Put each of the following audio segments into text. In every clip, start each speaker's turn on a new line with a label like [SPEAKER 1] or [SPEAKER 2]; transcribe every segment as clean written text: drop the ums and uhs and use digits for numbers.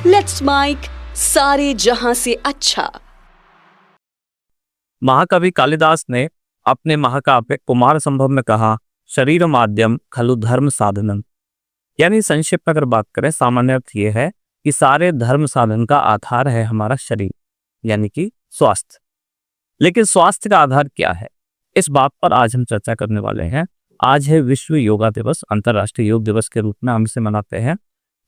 [SPEAKER 1] Let's mic सारे जहां से अच्छा।
[SPEAKER 2] महाकवि कालिदास ने अपने महाकाव्य कुमार संभव में कहा, शरीर माध्यम खलु धर्म साधनम। यानी संक्षिप्त में अगर बात करें, सामान्य अर्थ ये है कि सारे धर्म साधन का आधार है हमारा शरीर, यानी कि स्वास्थ्य। लेकिन स्वास्थ्य का आधार क्या है, इस बात पर आज हम चर्चा करने वाले हैं। आज है विश्व योगा दिवस, अंतर्राष्ट्रीय योग दिवस के रूप में हम इसे मनाते हैं।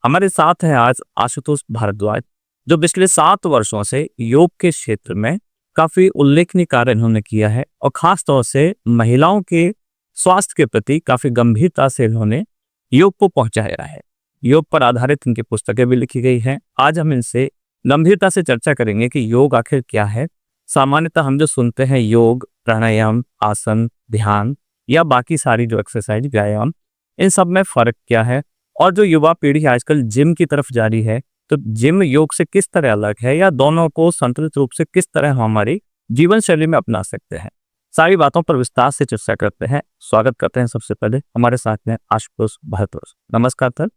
[SPEAKER 2] हमारे साथ है आज आशुतोष भारद्वाज, जो पिछले 7 वर्षों से योग के क्षेत्र में काफी उल्लेखनीय कार्य इन्होंने किया है और खास तौर से महिलाओं के स्वास्थ्य के प्रति काफी गंभीरता से इन्होंने योग को पहुंचाया है। योग पर आधारित इनकी पुस्तकें भी लिखी गई हैं। आज हम इनसे गंभीरता से चर्चा करेंगे कि योग आखिर क्या है। सामान्यतः हम जो सुनते हैं योग, प्राणायाम, आसन, ध्यान या बाकी सारी जो एक्सरसाइज, व्यायाम, इन सब में फर्क क्या है, और जो युवा पीढ़ी आजकल जिम की तरफ जा रही है, तो जिम योग से किस तरह अलग है, या दोनों को संतुलित रूप से किस तरह हम हमारी जीवन शैली में अपना सकते हैं। सारी बातों पर विस्तार से चर्चा करते हैं। स्वागत करते हैं सबसे पहले हमारे साथ में आशुतोष भारद्वाज। नमस्कार सर,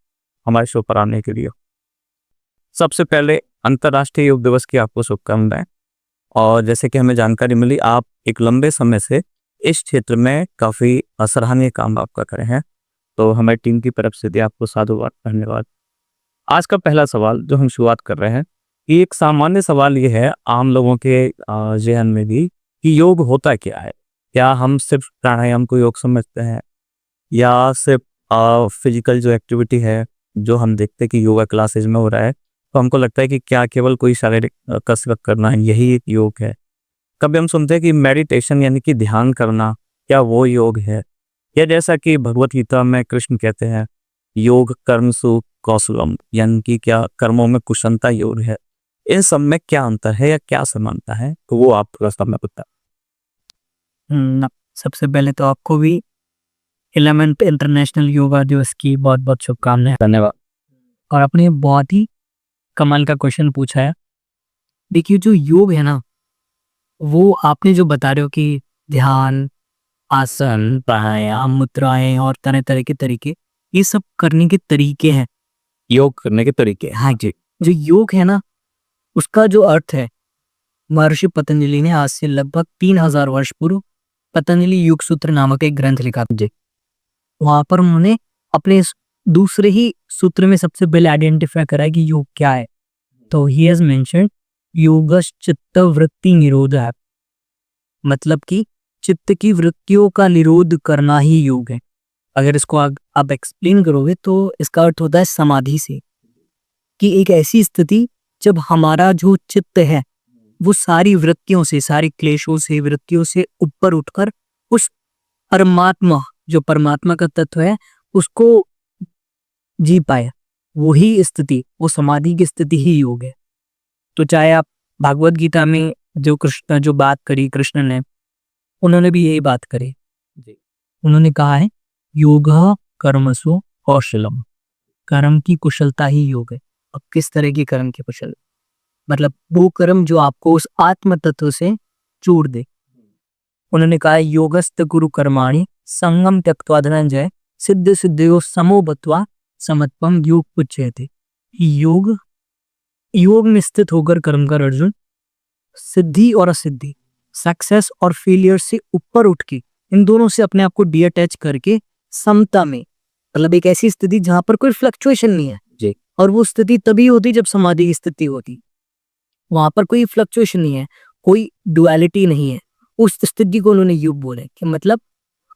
[SPEAKER 2] हमारे शो पर आने के लिए। सबसे पहले अंतर्राष्ट्रीय योग दिवस की आपको शुभकामनाएं। और जैसे कि हमें जानकारी मिली, आप एक लंबे समय से इस क्षेत्र में काफी सराहनीय काम आपका करे हैं, तो हमारी टीम की तरफ से भी आपको साधुवाद, धन्यवाद। आज का पहला सवाल जो हम शुरुआत कर रहे हैं, कि एक सामान्य सवाल ये है आम लोगों के जहन में भी, कि योग होता क्या है। क्या हम सिर्फ प्राणायाम को योग समझते हैं, या सिर्फ फिजिकल जो एक्टिविटी है जो हम देखते हैं कि योगा क्लासेज में हो रहा है, तो हमको लगता है कि क्या केवल कोई शारीरिक कसरत करना है यही एक योग है। कभी हम सुनते हैं कि मेडिटेशन यानी कि ध्यान करना, क्या वो योग है, या जैसा कि भगवत गीता में कृष्ण कहते हैं, योग कर्मसु कौशलम, यानी कि क्या कर्मों में कुशलता योग है। इन सब में क्या अंतर है या क्या समानता है, तो वो आप थोड़ा सा हमें बता।
[SPEAKER 3] सबसे पहले तो आपको भी 11th इंटरनेशनल योगा दिवस की बहुत बहुत शुभकामनाएं।
[SPEAKER 2] धन्यवाद।
[SPEAKER 3] और आपने बहुत ही कमाल का क्वेश्चन पूछा है। देखिए, जो योग है ना, वो आपने जो बता रहे हो कि ध्यान, आसन, प्राणायाम, मुद्राएं और तरह तरह के तरीके, ये सब करने के तरीके हैं,
[SPEAKER 2] योग करने के तरीके।
[SPEAKER 3] हाँ जी। जो योग है ना, उसका जो अर्थ है, महर्षि पतंजलि ने आज से लगभग 3000 वर्ष पूर्व पतंजलि योग सूत्र नामक एक ग्रंथ लिखा था। वहां पर उन्होंने अपने दूसरे ही सूत्र में सबसे पहले आइडेंटिफाई करा कि योग क्या है। तो ही हैज मेंशन्ड योगश्चित्त वृत्ति निरोध है, मतलब कि चित्त की वृत्तियों का निरोध करना ही योग है। अगर इसको आप एक्सप्लेन करोगे तो इसका अर्थ होता है समाधि से, कि एक ऐसी स्थिति जब हमारा जो चित्त है वो सारी वृत्तियों से, सारी क्लेशों से, वृत्तियों से ऊपर उठकर उस परमात्मा, जो परमात्मा का तत्व है, उसको जी पाए, वही स्थिति, वो समाधि की स्थिति ही योग है। तो चाहे आप भागवत गीता में जो बात करी कृष्ण ने, उन्होंने भी यही बात करी। उन्होंने कहा है योग कर्मसु कौशलम, कर्म की कुशलता ही योग है। अब किस तरह की कर्म की कुशल, मतलब वो कर्म जो आपको उस आत्म तत्व से जोड़ दे। उन्होंने कहा योगस्त गुरु कर्माणि संगम त्यक्त्वा धनंजय सिद्ध सिद्धयो समो बत्वा समत्वम योग उच्यते। योग में स्थित होकर कर्म कर अर्जुन, सिद्धि और असिद्धि, सक्सेस और फेलियर से ऊपर उठ के, इन दोनों से अपने आप को डिअटैच करके समता में, मतलब एक ऐसी स्थिति जहां पर कोई फ्लक्चुएशन नहीं है जी। और वो स्थिति तभी होती जब समाधि की स्थिति होती, वहां पर कोई फ्लक्चुएशन नहीं है, कोई डुअलिटी नहीं है। उस स्थिति को उन्होंने योग बोले कि मतलब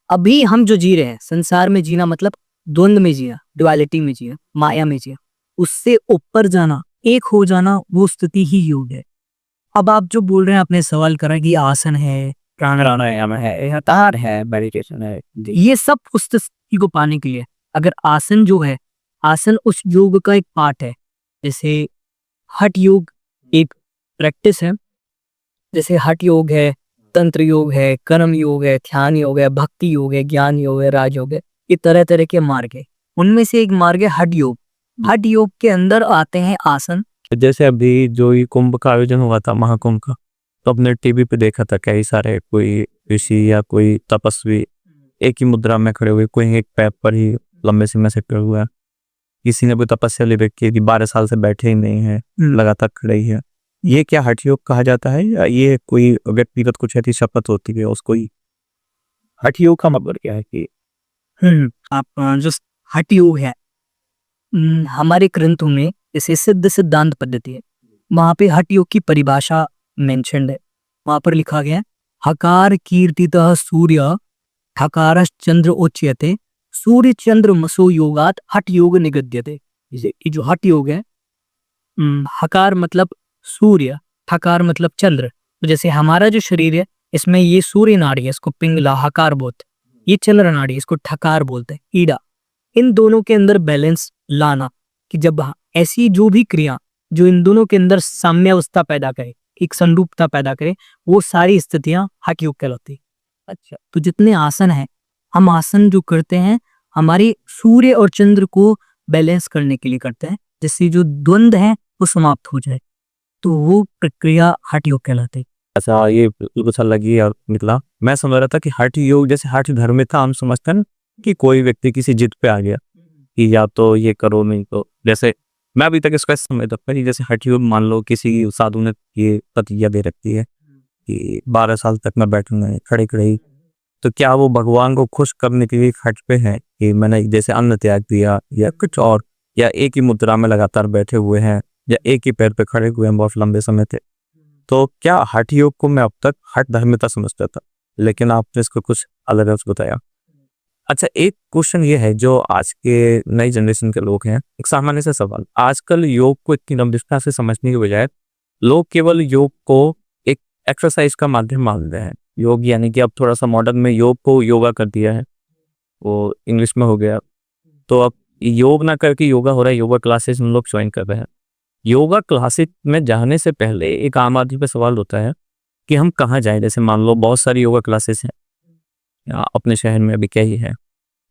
[SPEAKER 3] अभी हम जो जी रहे हैं संसार में, जीना मतलब द्वंद में जिया, डुअलिटी में जिया, माया में जिया, उससे ऊपर जाना, एक हो जाना, वो स्थिति ही योग है। अब आप जो बोल रहे हैं, आपने सवाल करा कि आसन है,
[SPEAKER 2] प्राणायाम है, तार है, मेडिटेशन है,
[SPEAKER 3] ये सब उस स्थिति को पाने के लिए। अगर आसन जो है, आसन उस योग का एक पार्ट है। जैसे हठ योग एक प्रैक्टिस है, जैसे हठ योग है, तंत्र योग है, कर्म योग है, ध्यान योग है, भक्ति योग है, ज्ञान योग है, राजयोग है, ये तरह तरह के मार्ग है। उनमें से एक मार्ग है हठ योग। हठ योग के अंदर आते हैं आसन।
[SPEAKER 2] जैसे अभी जो ये कुंभ का आयोजन हुआ था, महाकुंभ का, तो अपने टीवी पे देखा था कई सारे कोई ऋषि या कोई तपस्वी एक ही मुद्रा में खड़े हुए, कोई एक पैर पर ही लंबे समय से खड़े हुए। किसी ने भी तपस्या ले रखी है कि 12 साल से बैठे ही नहीं है, लगातार खड़े ही है, ये क्या हठ योग कहा जाता है या ये कोई व्यक्तिगत कुछ ऐसी शपथ होती है उसको ही? हठ योग का मतलब क्या है कि
[SPEAKER 3] आप जो हठ योग है, हमारे ग्रंथों में जैसे सिद्ध सिद्धांत पद्धति है, वहां पे हठ योग की परिभाषा मेंशन्ड है। वहां पर लिखा गया है, हकार कीर्तितः सूर्य हकारश्च चंद्र उच्यते सूर्य चंद्र मसो योगात हठ योग निगद्यते। ये जो हठ योग है, हकार मतलब सूर्य, हकार मतलब चंद्र। तो जैसे हमारा जो शरीर है, इसमें ये सूर्य नाड़ी है, इसको पिंगला हकार बोलते हैं। ये चंद्र नाड़ी है, इसको ठकार बोलते हैं, ईडा। इन दोनों के अंदर बैलेंस लाना, कि जब ऐसी जो भी क्रिया जो इन दोनों के अंदर साम्यावस्था पैदा करे, एक संरूपता पैदा करे, वो सारी स्थितियां हठ योग कहलाती। अच्छा, तो जितने आसन हैं, हम आसन जो करते हैं हमारे सूर्य और चंद्र को बैलेंस करने के लिए करते हैं, जिससे जो द्वंद्व है वो समाप्त हो जाए, तो वो प्रक्रिया हठ योग कहलाती है।
[SPEAKER 2] अच्छा, ये बिल्कुल अच्छा लगी और निकला। मैं समझ रहा था कि हठ योग जैसे हठ धर्म था, हम समझते हैं कि कोई व्यक्ति किसी जिद पे आ गया कि या तो ये करो नहीं तो, जैसे मैं अभी तक इसका समझता था कि जैसे हठ योग मान लो किसी साधु ने ये प्रतिज्ञा दे रखी है कि 12 साल तक मैं बैठूंगा खड़े खड़े ही, तो क्या वो भगवान को खुश करने के लिए हठ पे है कि मैंने जैसे अन्न त्याग दिया या कुछ और, या एक ही मुद्रा में लगातार बैठे हुए हैं या एक ही पैर पे खड़े हुए हैं बहुत लंबे समय तक? तो क्या हठ योग को मैं अब तक हठ धर्मिता समझता था, लेकिन आपने इसको कुछ अलग अलग बताया। अच्छा, एक क्वेश्चन ये है जो आज के नई जनरेशन के लोग हैं, एक सामान्य सा सवाल, आजकल योग को इतनी गंभीरता से समझने के बजाय लोग केवल योग को एक एक्सरसाइज का माध्यम मान रहे हैं। योग यानी कि अब थोड़ा सा मॉडर्न में योग को योगा कर दिया है, वो इंग्लिश में हो गया, तो अब योग ना करके योगा हो रहा है, योगा क्लासेस हम लोग ज्वाइन कर रहे हैं। योगा क्लासेस में जाने से पहले एक आम आदमी पे सवाल होता है कि हम कहाँ जाएं। जैसे मान लो बहुत सारी योगा क्लासेस हैं, अपने शहर में अभी क्या ही है,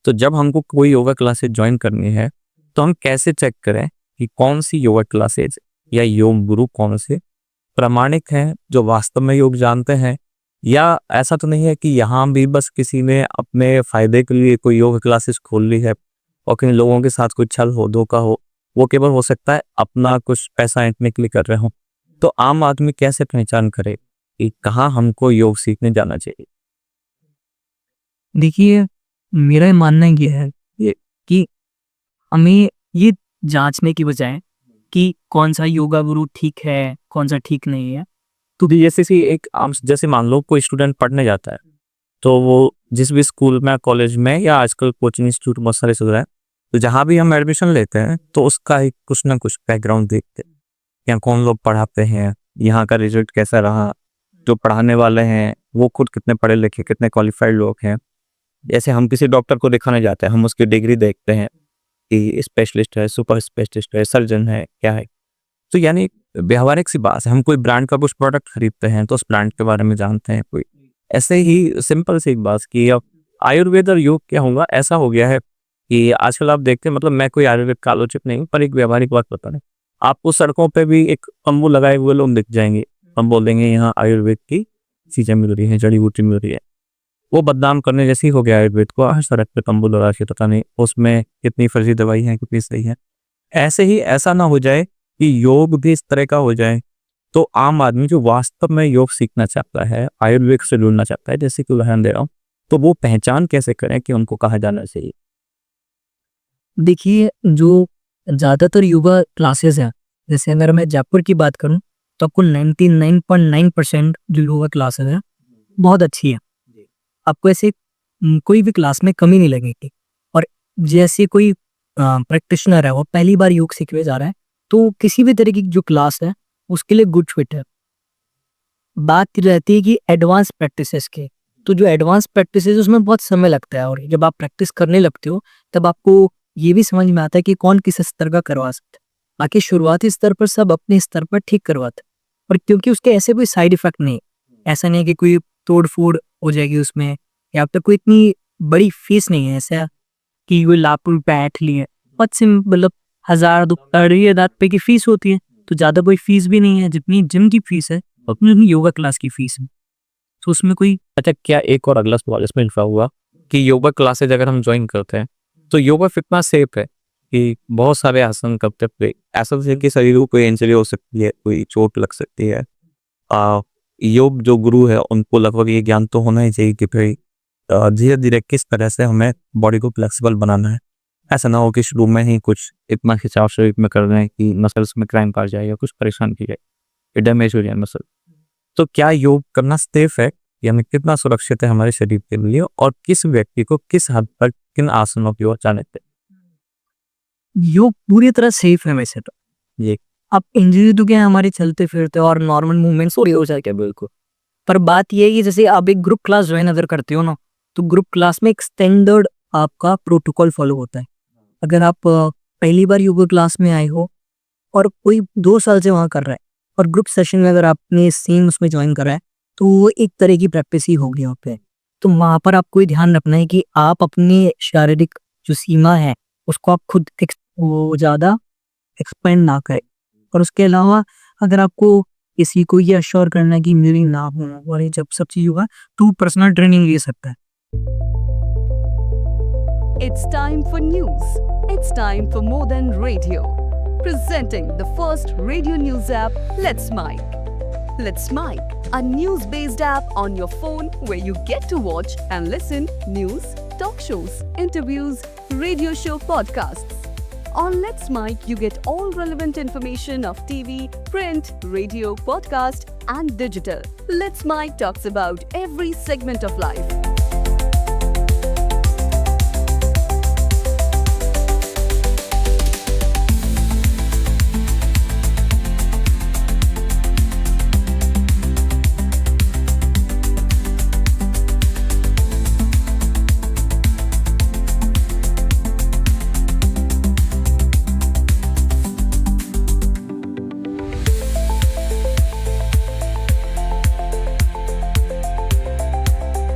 [SPEAKER 2] तो जब हमको कोई योगा क्लासेस ज्वाइन करनी है तो हम कैसे चेक करें कि कौन सी योगा क्लासेस या योग गुरु कौन से प्रामाणिक हैं, जो वास्तव में योग जानते हैं, या ऐसा तो नहीं है कि यहाँ भी बस किसी ने अपने फायदे के लिए कोई योगा क्लासेस खोल ली है और किन लोगों के साथ कोई छल हो, धोखा हो, वो केवल हो सकता है अपना कुछ पैसा ऐंठने के लिए कर रहे हो। तो आम आदमी कैसे पहचान करे कि कहाँ हमको योग सीखने जाना चाहिए?
[SPEAKER 3] देखिए, मेरा मानना ये है कि हमें ये जांचने की बजाय कि कौन सा योगा गुरु ठीक है, कौन सा ठीक नहीं है,
[SPEAKER 2] तो जैसे एक आम, जैसे मान लो कोई स्टूडेंट पढ़ने जाता है, तो वो जिस भी स्कूल में, कॉलेज में, या आजकल कोचिंग इंस्टीट्यूट बहुत सारे सुधरा है, तो जहाँ भी हम एडमिशन लेते हैं तो उसका एक कुछ ना कुछ बैकग्राउंड देखते हैं, यहाँ कौन लोग पढ़ाते हैं, यहाँ का रिजल्ट कैसा रहा, जो पढ़ाने वाले हैं वो खुद कितने पढ़े लिखे, कितने क्वालिफाइड लोग हैं। जैसे हम किसी डॉक्टर को दिखाने जाते हैं, हम उसकी डिग्री देखते हैं कि स्पेशलिस्ट है, सुपर स्पेशलिस्ट है, सर्जन है, क्या है। तो यानी व्यवहारिक सी बात है, हम कोई ब्रांड का कुछ प्रोडक्ट खरीदते हैं तो उस ब्रांड के बारे में जानते हैं कोई। ऐसे ही सिंपल सी एक बात कि अब आयुर्वेद और योग क्या होगा, ऐसा हो गया है कि आजकल आप देखते हैं, मतलब मैं कोई आयुर्वेद का आलोचक नहीं हूँ, पर एक व्यवहारिक बात बता रहे, आपको सड़कों पे भी एक तंबू लगाए हुए लोग दिख जाएंगे, हम बोल देंगे यहाँ आयुर्वेद की चीजें मिल रही है, जड़ी बूटी मिल रही है। वो बदनाम करने जैसी हो गया आयुर्वेद को, हर सड़क पे तंबू लगा के, पता नहीं उसमें कितनी फर्जी दवाई है, कितनी सही है। ऐसे ही ऐसा ना हो जाए कि योग भी इस तरह का हो जाए, तो आम आदमी जो वास्तव में योग सीखना चाहता है, आयुर्वेद से जुड़ना चाहता है, जैसे कि उदाहरण दे रहा हूँ, तो वो पहचान कैसे करें कि उनको कहाँ जाना चाहिए?
[SPEAKER 3] देखिए, जो ज़्यादातर योगा क्लासेस हैं, जैसे अगर मैं जयपुर की बात करूं तो आपको 99.9% जो योगा क्लासेस हैं बहुत अच्छी है। आपको ऐसे कोई भी क्लास में कमी नहीं लगेगी। और जैसे कोई प्रैक्टिशनर है, वो पहली बार योग सीखने जा रहा है, तो किसी भी तरह की जो क्लास है उसके लिए गुड फिट है। बात रहती है कि एडवांस प्रैक्टिसेस के, तो जो एडवांस प्रैक्टिस है उसमें बहुत समय लगता है, और जब आप प्रैक्टिस करने लगते हो तब आपको ये भी समझ में आता है कि कौन किस स्तर का करवा सकता है। बाकी शुरुआती स्तर पर सब अपने स्तर पर ठीक करवाते हैं, और क्योंकि उसके ऐसे कोई साइड इफेक्ट नहीं, ऐसा नहीं है कि कोई तोड़ फोड़ हो जाएगी उसमें, या अब तक कोई इतनी बड़ी फीस नहीं है ऐसा कि वो लाखों रुपए ऐंठ लिए। बहुत सिंपल, मतलब 1000-2000 रुपए की फीस होती है, तो ज़्यादा कोई फीस भी नहीं है, जितनी जिम की फीस है उतनी योगा क्लास की फीस है, तो उसमें कोई।
[SPEAKER 2] अच्छा, क्या एक और अगला सवाल इसमें लिखा हुआ कि योगा क्लासेज अगर हम ज्वाइन करते हैं तो योगा कितना सेफ है? कि बहुत सारे आसन करते हुए ऐसा है कि शरीर को कोई इंजरी हो सकती है, कोई चोट लग सकती है। योग जो गुरु है उनको लगभग ये ज्ञान तो होना ही चाहिए कि भाई धीरे धीरे किस तरह से हमें बॉडी को फ्लेक्सिबल बनाना है। ऐसा ना हो कि शुरू में ही कुछ इतना खिंचाव शरीर में कर रहे हैं कि मसल्स में क्रैम्प आ जाए या कुछ परेशान की जाए, डैमेज हो जाए मसल। तो क्या योग करना सेफ है, यानी कितना सुरक्षित है हमारे शरीर के लिए, और किस व्यक्ति को किस हद तक किन आसनों की ओर जाने थे?
[SPEAKER 3] योग पूरी तरह सेफ है वैसे तो।
[SPEAKER 2] ये
[SPEAKER 3] अब इंजरी तो क्या है, हमारे चलते फिरते और नॉर्मल मूवमेंट्स हो जाए बिल्कुल। पर बात ये है कि जैसे आप एक ग्रुप क्लास ज्वाइन अगर करते हो ना, तो ग्रुप क्लास में एक स्टैंडर्ड आपका प्रोटोकॉल फॉलो होता है। अगर आप पहली बार योगा क्लास में आए हो और कोई 2 साल से वहाँ कर रहा है, और ग्रुप सेशन में अगर आपने सेम उसमें ज्वाइन करा है, तो वो एक तरह की प्रैक्टिस ही होगी वहाँ पे। तो वहाँ पर आपको ये ध्यान रखना है कि आप अपनी शारीरिक जो सीमा है उसको आप खुद वो ज़्यादा एक्सपेंड ना करें। और उसके अलावा अगर आपको किसी को ये अश्योर करना है कि मेरी ना हो और ये जब सब चीज़ होगा, तो पर्सनल ट्रेनिंग ले सकता है।
[SPEAKER 1] It's time for news. It's time for more than radio. Presenting the first radio news app, Let's Mike. Let's Mike, a news-based app on your phone where you get to watch and listen news, talk shows, interviews, radio show podcasts. On Let's Mike, you get all relevant information of TV, print, radio, podcast, and digital. Let's Mike talks about every segment of life.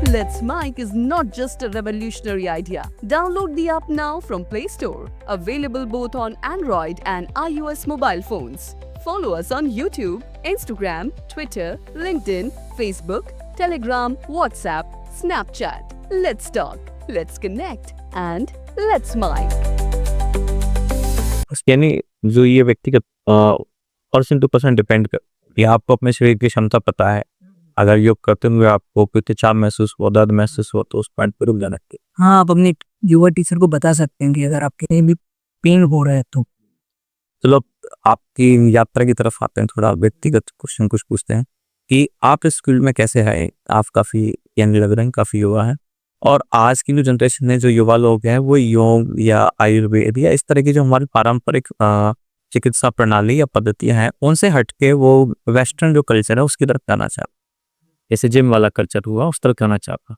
[SPEAKER 1] Let's Mike is not just a revolutionary idea. Download the app now from Play Store. Available both on Android and iOS mobile phones. Follow us on YouTube, Instagram, Twitter, LinkedIn, Facebook, Telegram, WhatsApp, Snapchat. Let's talk, let's connect, and let's Mike.
[SPEAKER 2] यानी जो ये व्यक्तिगत person to person depend कर, या आपको अपने शरीर की क्षमता पता है, अगर योग करते हुए आपको कोई खिंचाव महसूस हो, दर्द महसूस हो, तो उस पॉइंट पर रुक जाना चाहिए।
[SPEAKER 3] हाँ, आप अपने योगा टीचर को बता सकते हैं कि अगर आपके कहीं भी पेन हो रहा है तो।
[SPEAKER 2] चलो आपकी यात्रा की तरफ आते हैं, थोड़ा व्यक्तिगत क्वेश्चन कुछ पूछते हैं कि आप इस फील्ड में कैसे आए। आप काफ़ी यंग लग रहे हैं, काफ़ी युवा हैं, और आज की जो जनरेशन है, जो युवा लोग हैं, वो योग या आयुर्वेद या इस तरह की जो हमारी पारंपरिक चिकित्सा प्रणाली या पद्धतियाँ हैं, उनसे हटके वो वेस्टर्न जो कल्चर है उसकी तरफ जाना चाहते, जैसे जिम वाला कल्चर हुआ उस तरफ जाना चाहता।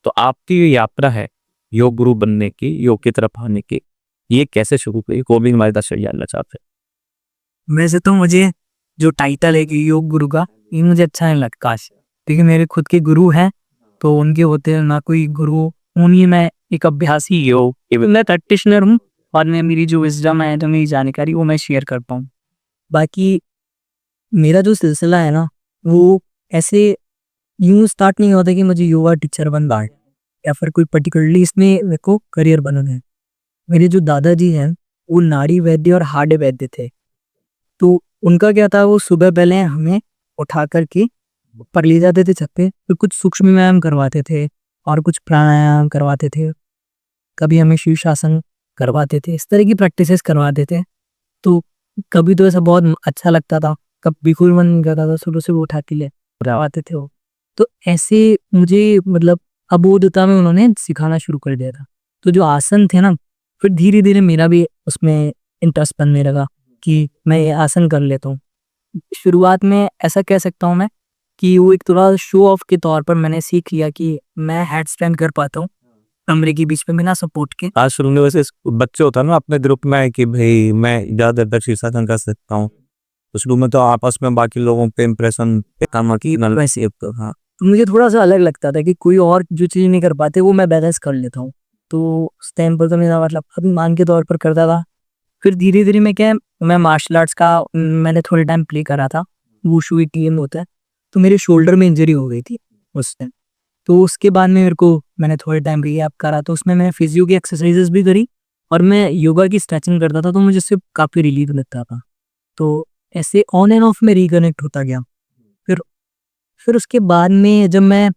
[SPEAKER 2] तो आपकी ये यात्रा है योग गुरु बनने की, योग की तरफ आने की, ये कैसे शुरू हुई, वो भी हमारे दर्शक जानना चाहते हैं।
[SPEAKER 3] वैसे तो मुझे जो टाइटल है कि योग गुरु का, ये मुझे अच्छा नहीं लगता, क्योंकि मेरे खुद के गुरु हैं, तो उनके होते हैं ना कोई गुरु, उन्हीं मैं एक अभ्यासी योग मैं प्रैक्टिशनर हूँ, और मैं मेरी जो विजडम है, जो मेरी जानकारी वो मैं शेयर कर पाऊँ। बाकी मेरा जो सिलसिला है ना, वो ऐसे यूँ स्टार्ट नहीं होता कि मुझे योगा टीचर बनना है या फिर कोई पर्टिकुलरली इसमें मेरे को करियर बनाना है। मेरे जो दादाजी हैं वो नाड़ी वैद्य और हार्ड वैद्य थे, तो उनका क्या था, वो सुबह पहले हमें उठा करके ऊपर ले जाते थे छत पे, फिर कुछ सूक्ष्म व्यायाम करवाते थे और कुछ प्राणायाम करवाते थे, कभी हमें शीर्षासन करवाते थे, इस तरह की प्रैक्टिसेस करवाते थे। तो कभी तो ऐसा बहुत अच्छा लगता था, कभी बिल्कुल मन नहीं करता था, सुबह से वो उठा के ले करवाते थे वो। तो ऐसे मुझे मतलब अबोधता में उन्होंने सिखाना शुरू कर दिया था। तो जो आसन थे ना, फिर धीरे धीरे मेरा भी उसमें इंटरेस्ट बनने लगा कि मैं ये आसन कर लेता हूँ। शुरुआत में ऐसा कह सकता हूँ मैं कि वो एक थोड़ा शो ऑफ के तौर पर मैंने सीख लिया कि मैं हेड स्टैंड कर पाता हूँ कमरे के बीच में बिना सपोर्ट के।
[SPEAKER 2] आज शुरू में वैसे बच्चे होता है ना अपने ग्रुप में कि भाई मैं ज़्यादा तक शीर्षासन कर सकता हूँ, तो शुरू में तो आपस में बाकी लोगों पे इम्प्रेशन काम की
[SPEAKER 3] वैसे हाँ, तो मुझे थोड़ा सा अलग लगता था कि कोई और जो चीज़ नहीं कर पाते वो मैं बैलेंस कर लेता हूँ। तो उस टाइम पर तो मेरा मतलब अभिमान के तौर पर करता था। फिर धीरे धीरे मैं मार्शल आर्ट्स का मैंने थोड़े टाइम प्ले करा था, वुशु एक गेम होता है, तो मेरे शोल्डर में इंजरी हो गई थी उस टाइम। तो उसके बाद में मैंने थोड़े टाइम रिहैब करा, तो उसमें मैंने फिजियो की एक्सरसाइजेस भी करी और मैं योगा की स्ट्रेचिंग करता था तो मुझे इससे काफ़ी रिलीफ लगता था। तो ऐसे ऑन एंड ऑफ में रिकनेक्ट होता गया। फिर उसके बाद में जब मैं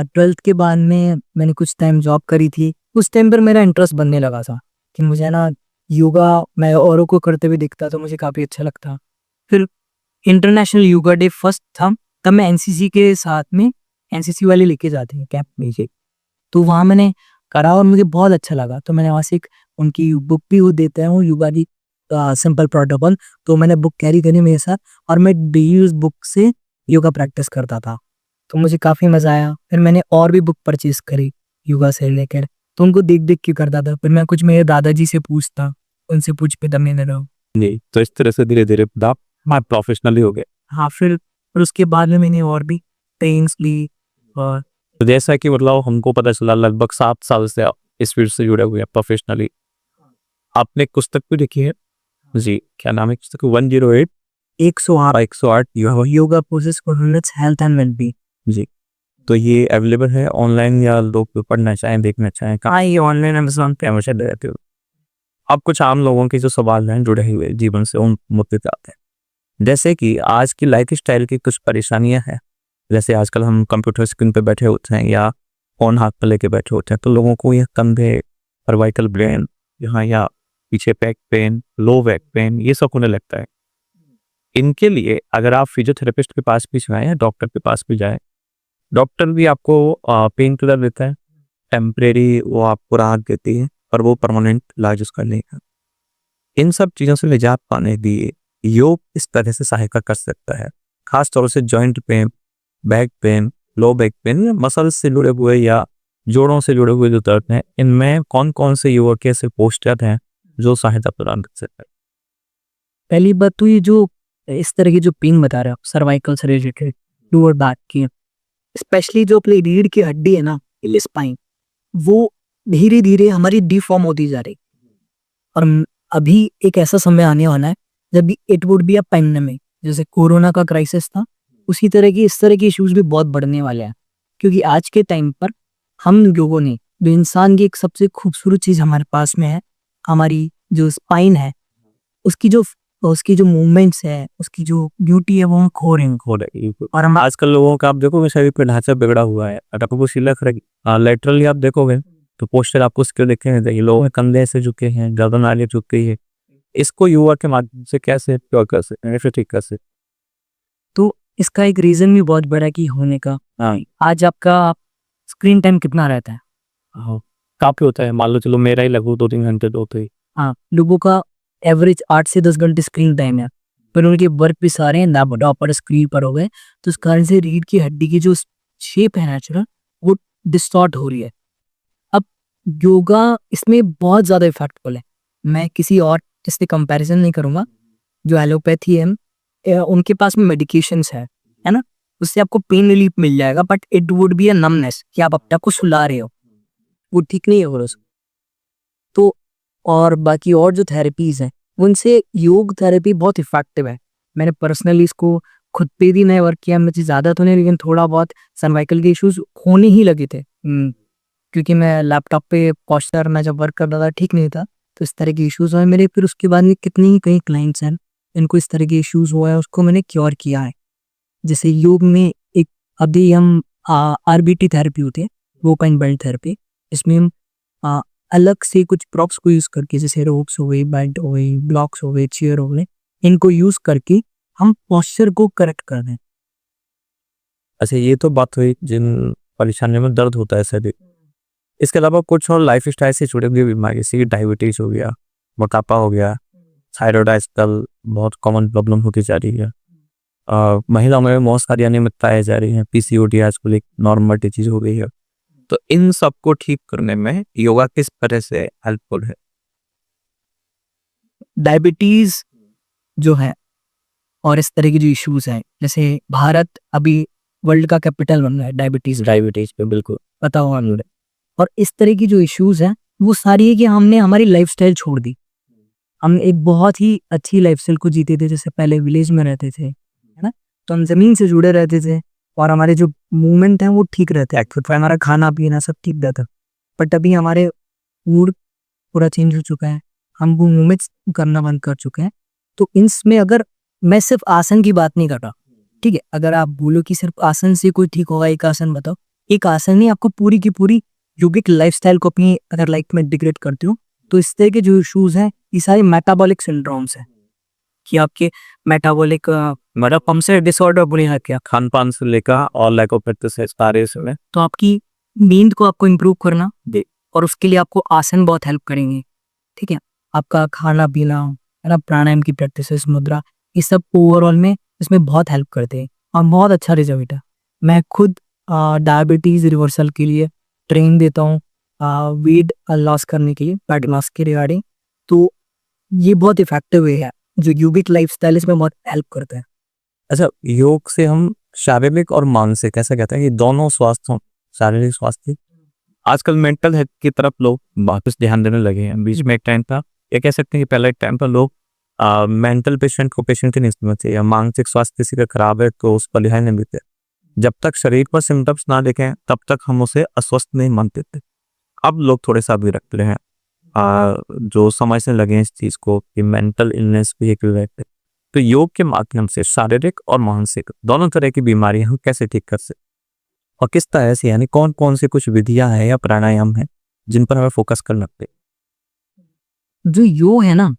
[SPEAKER 3] 12th के बाद में मैंने कुछ टाइम जॉब करी थी, उस टाइम पर मेरा इंटरेस्ट बनने लगा था कि मुझे ना योगा मैं औरों को करते हुए दिखता तो मुझे काफ़ी अच्छा लगता। फिर इंटरनेशनल योगा डे फर्स्ट था, तब मैं एनसीसी के साथ में एनसीसी वाले लेके जाते हैं कैंप में से, तो वहाँ मैंने करा और मुझे बहुत अच्छा लगा। तो मैंने वहाँ से एक उनकी बुक भी वो देते हैं वो योगा की सिंपल प्रोटोकॉल, तो मैंने बुक कैरी करी मेरे साथ और मैं डेली उस बुक से योगा प्रैक्टिस करता था। तो मुझे काफ़ी मज़ा आया। फिर मैंने और भी बुक परचेज़ करी योगा से रिलेटेड, तो उनको देख-देख के करता था। फिर मैं कुछ मेरे दादाजी से पूछता, उनसे पूछ पे दम नहीं रहा।
[SPEAKER 2] जी, तो इस तरह से धीरे-धीरे आप प्रोफेशनली हो गए।
[SPEAKER 3] हाँ, फिर उसके बाद में मैंने और भी ट्रेनिंग्स ली और
[SPEAKER 2] तो जैसा कि मतलब हमको पता चला लगभग 7 साल से आप इस फील्ड से जुड़े हुए हैं प्रोफेशनली। आपने एक पुस्तक भी लिखी है? जी, क्या नाम है पुस्तक की? 108 108
[SPEAKER 3] yoga poses for health and wellbeing.
[SPEAKER 2] जी, तो ये अवेलेबल है ऑनलाइन या लोग पढ़ना चाहें, देखना चाहें?
[SPEAKER 3] हाँ, ये ऑनलाइन अमेज़न पे
[SPEAKER 2] हमेशा दे रहते हो। अब कुछ आम लोगों के जो सवाल हैं जुड़े हुए जीवन से उन मुद्दे पे आते हैं। जैसे कि आज की लाइफ़स्टाइल की कुछ परेशानियाँ हैं। जैसे आजकल हम कंप्यूटर स्क्रीन पे बैठे होते हैं या फ़ोन हाथ में लेके बैठे होते हैं, तो लोगों को ये कंधे, सर्वाइकल पेन यहाँ या पीछे back pain, low back pain ये सब होने लगता है। इनके लिए अगर आप फिजियोथेरेपिस्ट के पास भी जाएँ या डॉक्टर के पास भी जाएँ, डॉक्टर भी आपको पेन किलर देता है, टेम्परेरी वो आपको राहत देती है, पर वो परमानेंट इलाज उसका नहीं है। इन सब चीज़ों से निजात पाने के लिए योग इस तरह से सहायता कर सकता है। खास तौर से joint pain, back pain, low back pain या मसल्स से जुड़े हुए या जोड़ों से जुड़े हुए जो दर्द हैं, इनमें कौन-कौन से योगा के ऐसे पोस्चर हैं जो सहायता प्रदान कर सकते हैं?
[SPEAKER 3] पहली बात तो ये जो इस तरह की जो पेन बता रहे हो आप सर्वाइकल से रिलेटेड लोअर बैक की, स्पेशली जो अपनी रीढ़ की हड्डी है ना, स्पाइन, वो धीरे-धीरे हमारी डिफ़ॉर्म होती जा रही। और अभी एक ऐसा समय आने वाला है जब it would be a pandemic, जैसे कोरोना का क्राइसिस था, उसी तरह की इस तरह के इश्यूज भी बहुत बढ़ने वाले हैं। क्योंकि आज के टाइम पर हम लोगों ने जो इंसान की एक सबसे खूबसूरत चीज़ हमारे पास में है, हमारी जो स्पाइन है, उसकी जो मूवमेंट्स है, उसकी जो ब्यूटी है वो हम खो रहे हैं।
[SPEAKER 2] हो रही है।
[SPEAKER 3] और हम
[SPEAKER 2] आजकल लोगों का आप देखोगे शरीर पे ढांचा बिगड़ा हुआ है, अगर आपको सिलक लेटरली आप देखोगे तो पोस्चर आपको उसके दिखेंगे देखिए लोगों के कंधे ऐसे झुके हैं, गर्दन आगे झुक गई है। इसको योगा के माध्यम से कैसे क्योर कर सकते हैं, कैसे ठीक कर सकते
[SPEAKER 3] तो इसका एक रीज़न भी बहुत बड़ा कि होने का,
[SPEAKER 2] हैं?
[SPEAKER 3] आज आपका स्क्रीन टाइम कितना रहता है?
[SPEAKER 2] हाँ, काफ़ी होता है। मान लो चलो मेरा ही लगभग 2-3 घंटे तो होते ही।
[SPEAKER 3] हाँ, लोगों का एवरेज 8 से 10 घंटे स्क्रीन टाइम है, पर उनके वर्क भी सारे लैपटॉप पर स्क्रीन पर हो गए, तो इस कारण से रीढ़ की हड्डी की जो शेप है नेचुरल, वो डिस्टॉर्ट हो रही है। अब योगा इसमें बहुत ज़्यादा इफेक्टफुल है। मैं किसी और इससे कंपैरिजन नहीं करूँगा। जो एलोपैथी है उनके पास में मेडिकेशंस है ना? उससे आपको पेन रिलीफ मिल जाएगा, but it would be a numbness कि आप अपने आप को सुला रहे हो, वो ठीक नहीं है फिर उसको। तो और बाकी और जो थेरेपीज़ हैं, उनसे योग थेरेपी बहुत इफ़ेक्टिव है। मैंने पर्सनली इसको खुद पे भी नहीं वर्क किया, मुझे ज़्यादा तो नहीं लेकिन थोड़ा बहुत सर्वाइकल के इश्यूज़ होने ही लगे थे। क्योंकि मैं लैपटॉप पे पोस्चर मैं जब वर्क कर रहा था ठीक नहीं था, तो इस तरह के इश्यूज़ हुए मेरे। फिर उसके बाद में कितने ही कई क्लाइंट्स हैं, इनको इस तरह के इश्यूज़ हुआ है, उसको मैंने क्योर किया है। जैसे योग में एक अभी हम आरबीटी थेरेपी होती है, वोक एंड बेल्ट थेरेपी, इसमें हम अ, अलग से कुछ प्रॉप्स को यूज़ करके जैसे रोप्स हो गई, बेल्ट हो गई, ब्लॉक्स हो गए, चेयर हो गए, इनको यूज़ करके हम पोस्चर को करेक्ट कर दें।
[SPEAKER 2] अच्छा ये तो बात हुई जिन परेशानियों में दर्द होता है शरीर। इसके अलावा कुछ और लाइफ़स्टाइल से जुड़ी हुई बीमारी जैसे कि डायबिटीज़ हो गया, मोटापा हो गया, थायराइड आजकल बहुत कॉमन प्रॉब्लम होती जा रही है। महिलाओं में बहुत सारी अनियमितताएँ आ जा रही हैं, पीसीओडी आजकल एक नॉर्मल चीज़ हो गई है। तो इन सबको ठीक करने में योगा किस तरह से हेल्पफुल है?
[SPEAKER 3] डायबिटीज़ जो है और इस तरह के जो इश्यूज़ हैं, जैसे भारत अभी वर्ल्ड का कैपिटल बन रहा है डायबिटीज़
[SPEAKER 2] पे बिल्कुल।
[SPEAKER 3] पता होगा मुझे। और इस तरह की जो इश्यूज़ हैं, वो सारी है कि हमने हमारी लाइफ़स्टाइल छोड़ दी। हम एक बहुत ही अच्छी लाइफ़स्टाइल को जीते थे, जैसे पहले विलेज में रहते थे, है ना? तो हम ज़मीन से जुड़े रहते थे और हमारे जो मूवमेंट हैं वो ठीक रहते, एक्टिव हमारा खाना-पीना सब ठीक रहता। बट अभी हमारे फूड पूरा चेंज हो चुका है, हम वो मूवमेंट्स करना बंद कर चुके हैं। तो इसमें अगर मैं सिर्फ आसन की बात नहीं कर रहा, ठीक है, अगर आप बोलो कि सिर्फ आसन से कोई ठीक होगा, एक आसन बताओ, एक आसन नहीं, आपको पूरी की पूरी योगिक लाइफस्टाइल को अपनी अगर लाइफ में इंटीग्रेट करते हो, तो इस तरह के जो इश्यूज हैं, ये सारे मेटाबॉलिक सिंड्रोम्स हैं कि आपके मेटाबॉलिक मतलब पंप से डिसऑर्डर बोले क्या,
[SPEAKER 2] खान पान से लेकर और लाइक ऑफ एक्सरसाइज सारे इसमें
[SPEAKER 3] तो आपकी नींद को आपको इम्प्रूव करना दे, और उसके लिए आपको आसन बहुत हेल्प करेंगे, ठीक है। आपका खाना पीना, है ना, प्राणायाम की प्रैक्टिसेस, मुद्रा, ये सब ओवरऑल में इसमें बहुत हेल्प करते हैं और बहुत अच्छा रिजल्ट है। मैं खुद डायबिटीज़ रिवर्सल के लिए ट्रेन देता हूँ, वेट लॉस करने के लिए, फैट लॉस के रिगार्डिंग। तो ये बहुत इफेक्टिव वे है जो यूबिक लाइफस्टाइल इसमें बहुत हेल्प करता है।
[SPEAKER 2] अच्छा, योग से हम शारीरिक और मानसिक, ऐसा कहते हैं कि दोनों स्वास्थ्य, शारीरिक स्वास्थ्य, आजकल मेंटल हेल्थ की तरफ लोग वापस ध्यान देने लगे हैं। बीच में एक टाइम था, ये कह सकते हैं कि पहले एक टाइम पर लोग मेंटल पेशेंट को पेशेंट ही नहीं समझते, या मानसिक स्वास्थ्य किसी का खराब है तो उस पर ध्यान नहीं देते। जब तक शरीर पर सिम्टम्स ना दिखें तब तक हम उसे अस्वस्थ नहीं मानते थे। अब लोग थोड़े सा भी रखते हैं, जो समझने लगे हैं इस चीज़ को कि मेंटल इलनेस भी एक इफेक्ट है। तो योग के माध्यम से शारीरिक और मानसिक दोनों तरह की बीमारी हम कैसे ठीक कर सकते, और किस तरह से, यानी कौन कौन से कुछ विधियां हैं या प्राणायाम हैं जिन पर हमें फोकस करना चाहिए।
[SPEAKER 3] जो योग है ना,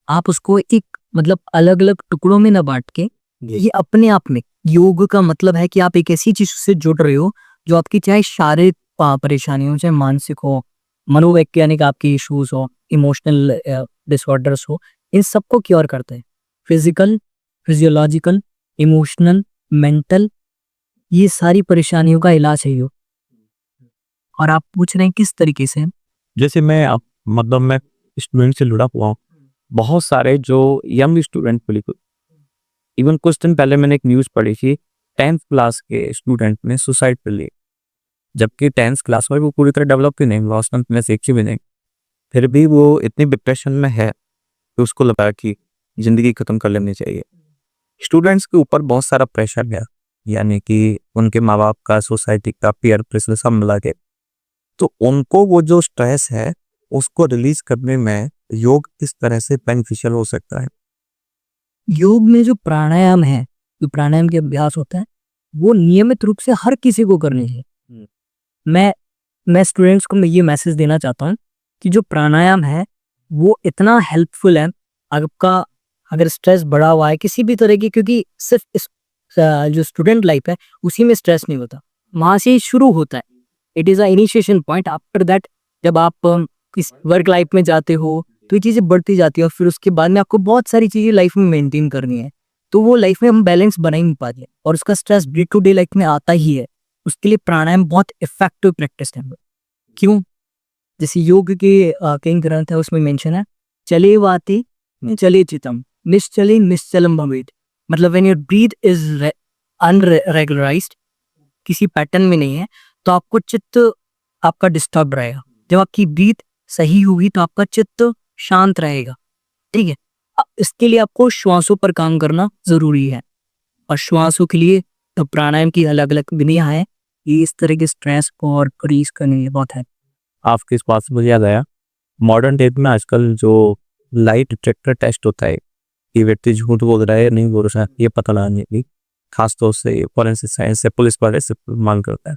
[SPEAKER 3] आप उसको एक मतलब अलग अलग टुकड़ों में ना बांट के, ये अपने आप में योग का मतलब है कि आप एक ऐसी चीज से जुड़ रहे हो जो आपकी चाहे शारीरिक परेशानी हो, चाहे मानसिक हो, मनोवैज्ञानिक आपकी इश्यूज हो, इमोशनल डिसऑर्डर्स हो, इन सबको क्योर करते हैं। फिजिकल, फिजियोलॉजिकल, इमोशनल, मेंटल, ये सारी परेशानियों का इलाज है योग। और आप पूछ रहे हैं किस तरीके से।
[SPEAKER 2] जैसे मैं स्टूडेंट से जुड़ा हुआ हूँ, बहुत सारे जो यंग स्टूडेंट, बिल्कुल इवन कुछ दिन पहले मैंने एक न्यूज़ पढ़ी थी, 10th क्लास के स्टूडेंट ने सुसाइड कर ली, जबकि 10th क्लास में वो पूरी तरह डेवलप भी नहीं हुआ, उसने अपने सीखी भी नहीं, फिर भी वो इतनी डिप्रेशन में है कि उसको लगा कि ज़िंदगी ख़त्म कर लेनी चाहिए। स्टूडेंट्स के ऊपर बहुत सारा प्रेशर है, यानी कि उनके माँ बाप का, सोसाइटी का, पीयर प्रेशर सब मिला के, तो उनको वो जो स्ट्रेस है उसको रिलीज करने में योग किस तरह से बेनिफिशियल हो सकता है।
[SPEAKER 3] योग में जो प्राणायाम है, जो प्राणायाम के अभ्यास होता है, वो नियमित रूप से हर किसी को करनी चाहिए। मैं स्टूडेंट्स को मैं ये मैसेज देना चाहता हूँ कि जो प्राणायाम है वो इतना हेल्पफुल है। आपका अगर स्ट्रेस बढ़ा हुआ है किसी भी तरह की, क्योंकि सिर्फ इस जो स्टूडेंट लाइफ है उसी में स्ट्रेस नहीं होता, वहाँ से ही शुरू होता है। It is a initiation point. After that जब आप इस वर्क लाइफ में जाते हो तो ये चीज़ें बढ़ती जाती है, और फिर उसके बाद में आपको बहुत सारी चीज़ें लाइफ में मेंटेन करनी है, तो वो लाइफ में हम बैलेंस बना ही नहीं पाते, और उसका stress day to day life में आता ही है। उसके लिए प्राणायाम बहुत इफेक्टिव प्रैक्टिस है। क्यों? जैसे योग के कई ग्रंथ है, उसमें मेंशन है, चले वाते चले चितम, निश्चले निश्चलम भवेत। मतलब व्हेन योर ब्रीथ इज अनरेगुलराइज्ड, किसी पैटर्न में नहीं है, तो आपको चित्त आपका डिस्टर्ब रहेगा। जब आपकी ब्रीथ सही होगी तो आपका चित्त शांत रहेगा, ठीक है। इसके लिए आपको श्वासों पर काम करना जरूरी है, और श्वासों के लिए तो प्राणायाम की अलग अलग विधियां हैं। ये इस तरह के स्ट्रेस को और रिलीज करने में बहुत है।
[SPEAKER 2] आपके इस बात से मुझे याद आया, मॉडर्न डेट में आजकल जो लाइट डिटेक्टर टेस्ट होता है कि व्यक्ति झूठ बोल रहा है या नहीं बोल रहा है, ये पता लगाने की खासतौर से फॉरेंसिक साइंस से पुलिस वाले से मांग करता है।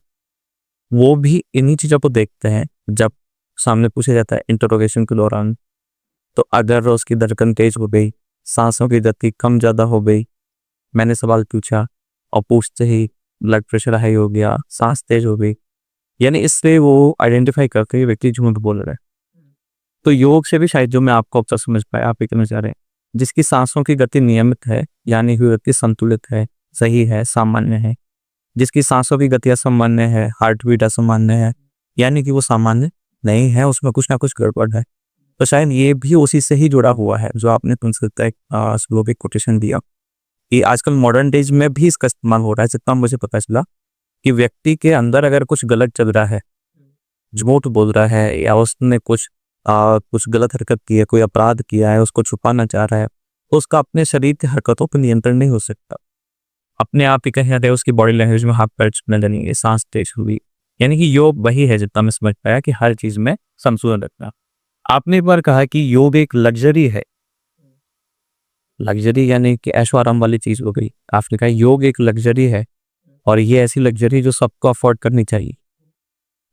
[SPEAKER 2] वो भी इन्हीं चीज़ों को देखते हैं। जब सामने पूछा जाता है इंटरोगेशन के दौरान, तो अगर उसकी धड़कन तेज हो गई, सांसों की गति कम ज़्यादा हो गई, मैंने सवाल पूछा और पूछते ही ब्लड प्रेशर हाई हो गया, सांस तेज हो गई, यानी इससे वो आइडेंटिफाई करके ये व्यक्ति झूठ बोल रहा है। तो योग से भी शायद, जो मैं आपको अब तक समझ पाया, आप ये कहना चाह रहे हैं, जिसकी सांसों की गति नियमित है, यानी कि व्यक्ति संतुलित है, सही है, सामान्य है। जिसकी सांसों की गति असामान्य है, हार्ट बीट असामान्य है, यानी कि वो सामान्य नहीं है, उसमें कुछ ना कुछ गड़बड़ है। तो शायद ये भी उसी से ही जुड़ा हुआ है जो आपने तुमसे एक स्लोबिक कोटेशन दिया कि आजकल मॉडर्न डेज में भी इसका इस्तेमाल हो रहा है। जितना मुझे पता चला कि व्यक्ति के अंदर अगर कुछ गलत चल रहा है, झूठ बोल रहा है, या उसने कुछ गलत हरकत की है, कोई अपराध किया है, उसको छुपाना चाह रहा है, तो उसका अपने शरीर की हरकतों पर नियंत्रण नहीं हो सकता। अपने आप ही कहीं जाते हैं उसकी बॉडी लैंग्वेज में हाथ पैर छूने लगेंगे, सांस तेज हुई, यानी कि योग वही है, जितना मैं समझ पाया, कि हर चीज में संतुलन रखना। आपने एक बार कहा कि योग एक लग्जरी है। लग्जरी यानी कि ऐशो आराम वाली चीज हो गई। आपने कहा योग एक लग्जरी है और ये ऐसी लग्जरी जो सबको अफोर्ड करनी चाहिए।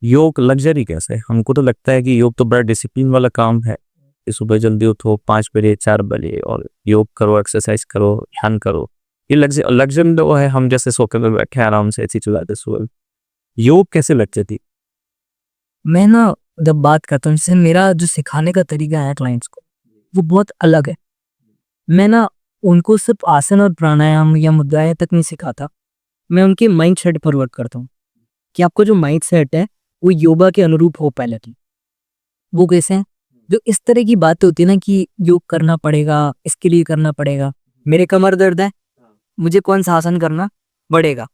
[SPEAKER 2] योग लग्जरी कैसे? हमको तो लगता है कि योग तो बड़ा डिसिप्लिन वाला काम है कि सुबह जल्दी उठो 5 बजे 4 बजे और योग करो, एक्सरसाइज करो, ध्यान करो। ये लग्जरी तो है, हम जैसे सोकर में बैठे आराम से ऐसी चलाते सुबह। योग कैसे लग्जरी?
[SPEAKER 3] मैं ना जब बात करता हूँ, जैसे मेरा जो सिखाने का तरीका है क्लाइंट्स को, वो बहुत अलग है। मैं ना उनको सिर्फ आसन और प्राणायाम या मुद्राएं तक नहीं सिखाता, मैं उनके माइंड सेट पर वर्क करता हूँ कि आपको जो माइंड सेट है वो योगा के अनुरूप हो पहले तो। वो कैसे हैं? जो इस तरह की बातें होती है ना कि योग करना पड़ेगा, इसके लिए करना पड़ेगा। मेरे कमर दर्द है, मुझे कौन सा आसन करना पड़ेगा।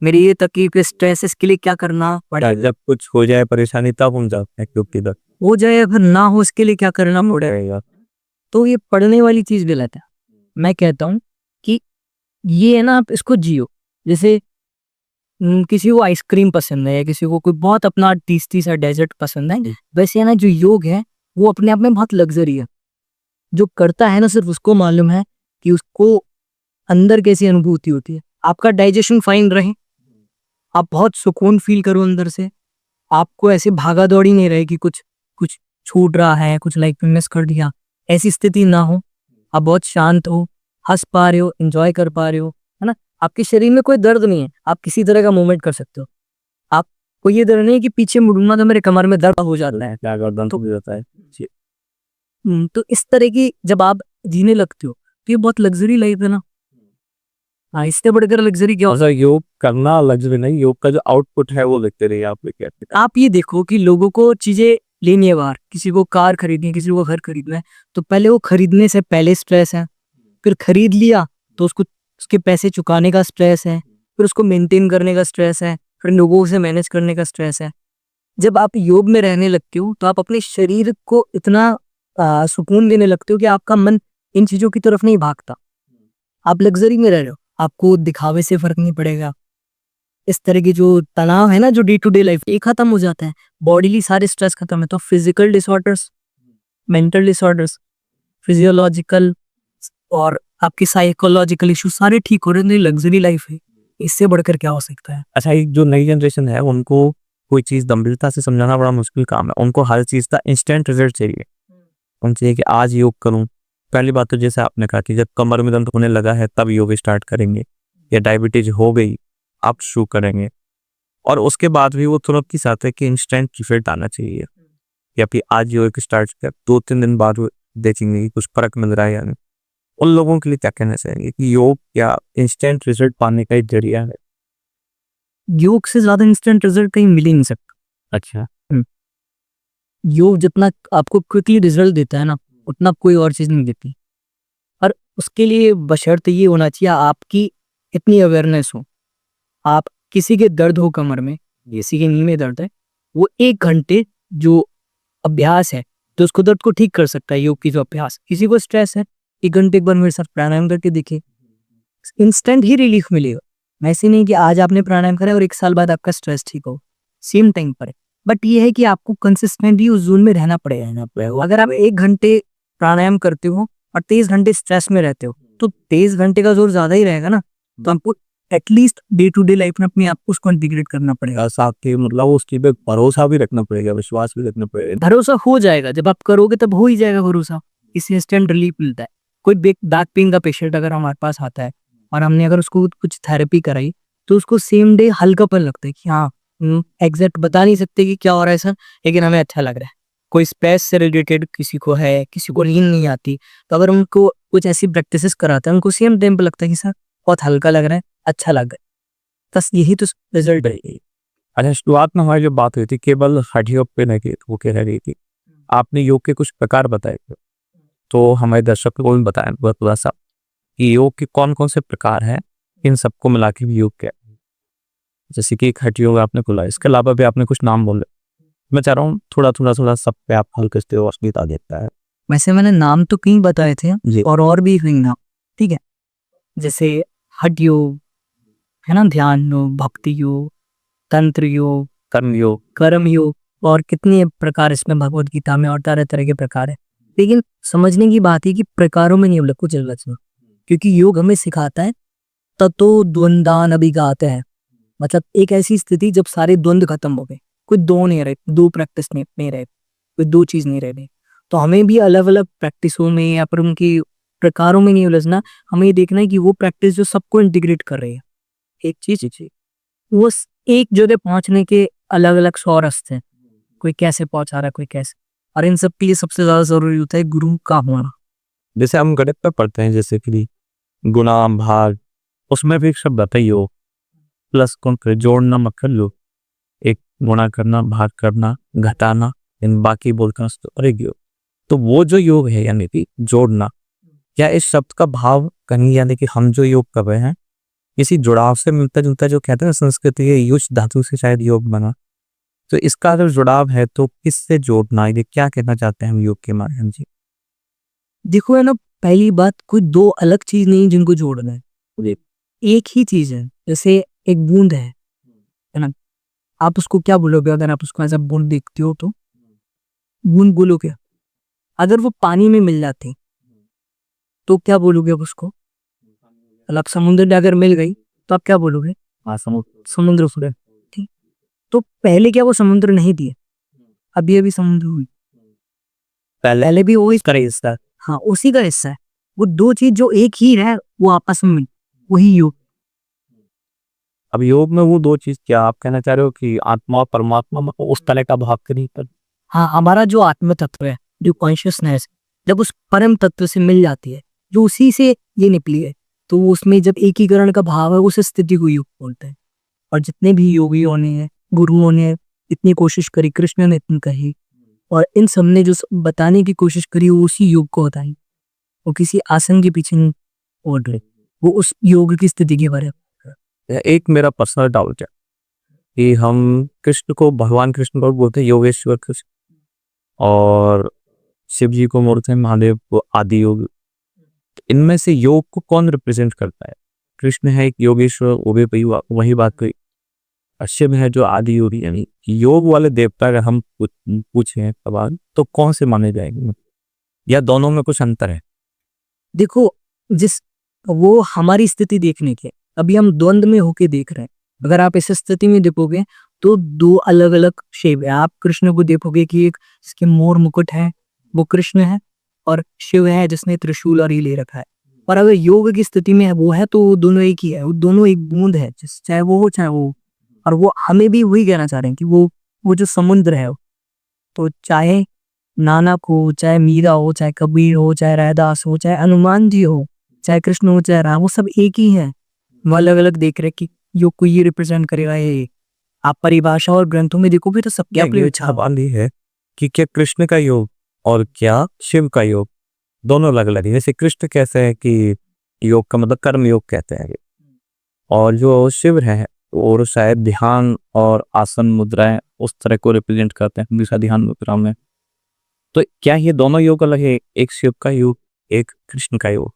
[SPEAKER 3] मेरी ये तकलीफ है, स्ट्रेस, इसके लिए क्या करना पड़ेगा।
[SPEAKER 2] जब कुछ हो जाए परेशानी तब हम जाते हैं योग की तरफ।
[SPEAKER 3] हो जाए या फिर ना हो, इसके लिए क्या करना पड़ेगा। तो ये पढ़ने वाली चीज गलत है। मैं कहता हूँ कि ये है ना, आप इसको जियो। जैसे किसी को आइसक्रीम पसंद है या किसी को कोई बहुत अपना टेस्टी सा डेजर्ट पसंद है, वैसे है ना जो योग है वो अपने आप में बहुत लग्जरी है। जो करता है ना सिर्फ उसको मालूम है कि उसको अंदर कैसी अनुभूति होती है। आपका डाइजेशन फाइन रहे, आप बहुत सुकून फील करो अंदर से, आपको ऐसे भागा दौड़ी नहीं रहे कि कुछ कुछ छूट रहा है, कुछ लाइफ में मिस कर दिया, ऐसी स्थिति ना हो। आप बहुत शांत हो, हंस पा रहे हो, एंजॉय कर पा रहे हो, है ना। आपके शरीर में कोई दर्द नहीं है, आप किसी तरह का मूवमेंट कर सकते हो। आपको ये दर्द नहीं है कि पीछे मुड़ूंगा तो मेरे कमर में दर्द हो जाता है।
[SPEAKER 2] क्या गर्दन तो जाता है जी।
[SPEAKER 3] तो इस तरह की जब आप जीने लगते हो तो ये बहुत लग्जरी लाइफ है ना। हाँ, इससे बढ़कर लग्जरी क्या हो।
[SPEAKER 2] और सर योग करना लग्जरी नहीं, योग का जो आउटपुट है वो देखते रहिए आप क्या।
[SPEAKER 3] आप ये देखो कि लोगों को चीजें लेनी है बाहर, किसी को कार खरीदनी है, किसी को घर खरीदना है, तो पहले वो खरीदने से पहले स्ट्रेस है, फिर खरीद लिया तो उसको उसके पैसे चुकाने का स्ट्रेस है, फिर उसको मेंटेन करने का स्ट्रेस है, फिर लोगों से मैनेज करने का स्ट्रेस है। जब आप योग में रहने लगते हो तो आप अपने शरीर को इतना सुकून देने लगते हो कि आपका मन इन चीजों की तरफ नहीं भागता। आप लग्जरी में रह रहे हो, आपको दिखावे से फर्क नहीं पड़ेगा। इस तरह की जो तनाव है ना, जो डे टू डे लाइफ ये खत्म हो जाता है, बॉडीली सारे स्ट्रेस खत्म है। तो physical disorders, mental disorders, physiological और आपकी साइकोलॉजिकल इशू सारे ठीक हो रहे हैं। लग्जरी लाइफ है, इससे बढ़कर क्या हो सकता है।
[SPEAKER 2] अच्छा, एक जो नई जनरेशन है उनको कोई चीज गंभीरता से समझाना बड़ा मुश्किल काम है। उनको हर चीज का इंस्टेंट रिजल्ट चाहिए। उनको चाहिए कि आज योग करूं। पहली बात तो जैसे आपने कहा कि जब कमर में दर्द होने लगा है तब योग स्टार्ट करेंगे, या डायबिटीज हो गई आप शुरू करेंगे। और उसके बाद भी वो तुरंत की साथ है कि इंस्टेंट रिजल्ट आना चाहिए, या फिर आज योग स्टार्ट कर 2-3 दिन बाद वो देखेंगे कि कुछ फर्क मिल रहा है या नहीं। उन लोगों के लिए क्या कहना चाहेंगे कि योग क्या इंस्टेंट रिजल्ट पाने का एक जरिया है?
[SPEAKER 3] योग से ज्यादा इंस्टेंट रिजल्ट कहीं मिल ही नहीं सकता।
[SPEAKER 2] अच्छा।
[SPEAKER 3] योग जितना आपको क्विकली रिजल्ट देता है ना, उतना कोई और चीज नहीं देती। और उसके लिए बशर्ते ये होना चाहिए आपकी इतनी अवेयरनेस हो। आप किसी के दर्द हो कमर में, किसी के नी में दर्द है, वो 1 घंटे जो अभ्यास है तो उसको दर्द को ठीक कर सकता है। योग की जो अभ्यास, किसी को स्ट्रेस है 1 घंटे एक बार मेरे साथ प्राणायाम करके देखिए, इंस्टेंट ही रिलीफ मिलेगा। ऐसे नहीं कि आज आपने प्राणायाम करा और 1 साल बाद आपका स्ट्रेस ठीक हो, सेम टाइम पर है। बट ये है कि आपको कंसिस्टेंटली उस जोन में रहना पड़ेगा। अगर आप 1 घंटे प्राणायाम करते हो और 23 घंटे स्ट्रेस में रहते हो तो 23 घंटे का जोर ज्यादा ही रहेगा ना। तो आपको at least day to day life में अपने आप को उसको इंटीग्रेट करना पड़ेगा।
[SPEAKER 2] साथ ही मतलब उस चीज पे भरोसा भी रखना पड़ेगा, विश्वास भी रखना पड़ेगा।
[SPEAKER 3] भरोसा हो जाएगा, जब आप करोगे तब हो ही जाएगा भरोसा। इससे इंस्टेंट रिलीफ मिलता है। कोई बैक पेन का पेशेंट अगर हमारे पास आता है और हमने अगर उसको कुछ थेरेपी कराई तो उसको सेम डे हल्कापन लगता है कि हाँ, एग्जैक्ट बता नहीं सकते कि क्या हो रहा है सर, लेकिन हमें अच्छा लग रहा है। कोई स्पेस से रिलेटेड किसी को है, किसी को नींद नहीं आती, तो अगर उनको कुछ ऐसी प्रैक्टिसेस कराते हैं उनको सेम टाइम पे लगता है कि सर बहुत हल्का लग रहा है, अच्छा लग रहा है। बस यही तो रिजल्ट है।
[SPEAKER 2] अच्छा, शुरुआत में हमारी जो बात हुई थी केवल हड्डियों पे नहीं, वो कह रही थी आपने योग के कुछ प्रकार बताए थे, तो हमारे दर्शकों को भी बताएं थोड़ा सा कि योग के कौन कौन से प्रकार हैं, इन सबको मिला के भी योग क्या है। जैसे कि एक हड्डियों का आपने खुला, इसके अलावा भी आपने कुछ नाम बोले। मैं चाह रहा हूँ थोड़ा सब पे आप हल्के से बता देता है।
[SPEAKER 3] वैसे मैंने नाम तो कई बताए थे
[SPEAKER 2] जी।
[SPEAKER 3] और भी कई नाम, ठीक है। जैसे हठ योग है ना, ध्यान योग, भक्ति योग, तंत्र योग,
[SPEAKER 2] कर्म योग,
[SPEAKER 3] कर्म योग, और कितने प्रकार इसमें भगवत गीता में और तरह तरह के प्रकार है। लेकिन समझने की बात है कि प्रकारों में नहीं हम लोग को उलझना, क्योंकि योग हमें सिखाता है ततो द्वंद्वान अभिघात है, मतलब एक ऐसी स्थिति जब सारे द्वंद्व खत्म हो गए, कोई दो नहीं रहे, दो प्रैक्टिस नहीं रहे, कोई दो चीज नहीं रह गई। तो हमें भी अलग अलग प्रैक्टिसों में या फिर उनकी प्रकारों में नहीं उलझना, हमें ये देखना है कि वो प्रैक्टिस जो सबको इंटीग्रेट कर रही है। एक चीज वो एक जगह पहुंचने के अलग अलग 100 रास्ते हैं, कोई कैसे पहुंचा रहा है, कोई कैसे, और इन सब के लिए सबसे ज्यादा जरूरी होता है गुरु का होना।
[SPEAKER 2] जैसे हम गणित में पढ़ते हैं, जैसे कि गुणा भाग, उसमें भी एक शब्द आता है योग, प्लस कौन करे, जोड़ना मत कर लो, एक गुणा करना, भाग करना, घटाना, इन बाकी बोलना और एक योग। तो वो जो योग है यानी कि जोड़ना, या इस शब्द का भाव कहीं यानी कि हम जो योग कर रहे हैं किसी जुड़ाव से मिलता जुलता, जो कहते हैं संस्कृत के युज धातु से शायद योग बना, तो इसका अगर जुड़ाव है तो किससे जोड़ना, ये क्या कहना चाहते हैं हम योग के माध्यम से?
[SPEAKER 3] देखो है ना, पहली बात, कोई दो अलग चीज नहीं जिनको जोड़ना है, एक ही चीज है। जैसे एक बूंद है ना, आप उसको क्या बोलोगे अगर आप उसको ऐसा बूंद देखते हो? तो बूंद बोलोगे। अगर वो पानी में मिल जाती तो क्या बोलोगे आप उसको? मतलब समुद्र में अगर मिल गई तो आप क्या बोलोगे?
[SPEAKER 2] हाँ,
[SPEAKER 3] समुद्र फुले। ठीक, तो पहले क्या वो समुद्र नहीं दिए, अभी अभी समुद्र हुई, पहले भी वो इसका हिस्सा है। हाँ, उसी का हिस्सा है। वो दो चीज जो एक ही है वो आपस में वही योग।
[SPEAKER 2] अब योग में वो दो चीज, क्या आप कहना चाह रहे हो कि आत्मा और परमात्मा में उस तरह का भाव करी पर?
[SPEAKER 3] हाँ, हमारा जो आत्म तत्व है, जो कॉन्शियसनेस, जब उस परम तत्व से मिल जाती है, जो उसी से ये निकली है, तो वो उसमें जब एकीकरण का भाव है, उस स्थिति को योग बोलते हैं। और जितने भी योगियों ने, गुरुओं ने इतनी कोशिश करी, कृष्ण ने इतनी कही, और इन सब ने जो बताने की कोशिश करी, वो उसी योग को बताई। वो किसी आसन के पीछे नहीं ओढ़ रहे, वो उस योग की स्थिति के बारे में।
[SPEAKER 2] एक मेरा पर्सनल डाउट है कि हम कृष्ण को, भगवान कृष्ण को बोलते हैं योगेश्वर कृष्ण, और शिव जी को बोलते हैं महादेव को आदि योग। तो इनमें से योग को कौन रिप्रेजेंट करता है? कृष्ण है एक योगेश्वर, वो भी वही बात कही, और शिव है जो आदि योगी। यानी योग वाले देवता अगर हम पूछे सवाल तो कौन से माने जाएंगे, या दोनों में कुछ अंतर है?
[SPEAKER 3] देखो, वो हमारी स्थिति देखने के, अभी हम द्वंद्व में होके देख रहे हैं। अगर आप इस स्थिति में देखोगे तो दो अलग अलग शिव है। आप कृष्ण को देखोगे कि एक जिसके मोर मुकुट है वो कृष्ण है, और शिव है जिसने त्रिशूल और ये ले रखा है। और अगर योग की स्थिति में वो है तो दोनों एक ही है, वो दोनों एक बूंद है, चाहे वो हो चाहे वो। और वो हमें भी वही कहना चाह रहे हैं कि वो जो समुद्र है, तो चाहे नानक हो, चाहे मीरा हो, चाहे कबीर हो, चाहे रैदास हो, चाहे हनुमान जी हो, चाहे कृष्ण हो, चाहे राम, वो सब एक ही है। वो अलग अलग देख रहे कि योग को ये रिप्रेजेंट करेगा ये। आप परिभाषा और ग्रंथों में देखोगे तो सबके अपने
[SPEAKER 2] सवाल ये है कि क्या कृष्ण का योग और क्या शिव का योग दोनों अलग अलग है? जैसे कृष्ण कैसे है कि योग का मतलब कर्म योग कहते हैं, और जो शिव है और शायद ध्यान और आसन मुद्राएं उस तरह को रिप्रेजेंट करते हैं हमेशा ध्यान मुद्रा में। तो क्या ये दोनों योग अलग है, एक शिव का योग एक कृष्ण का योग?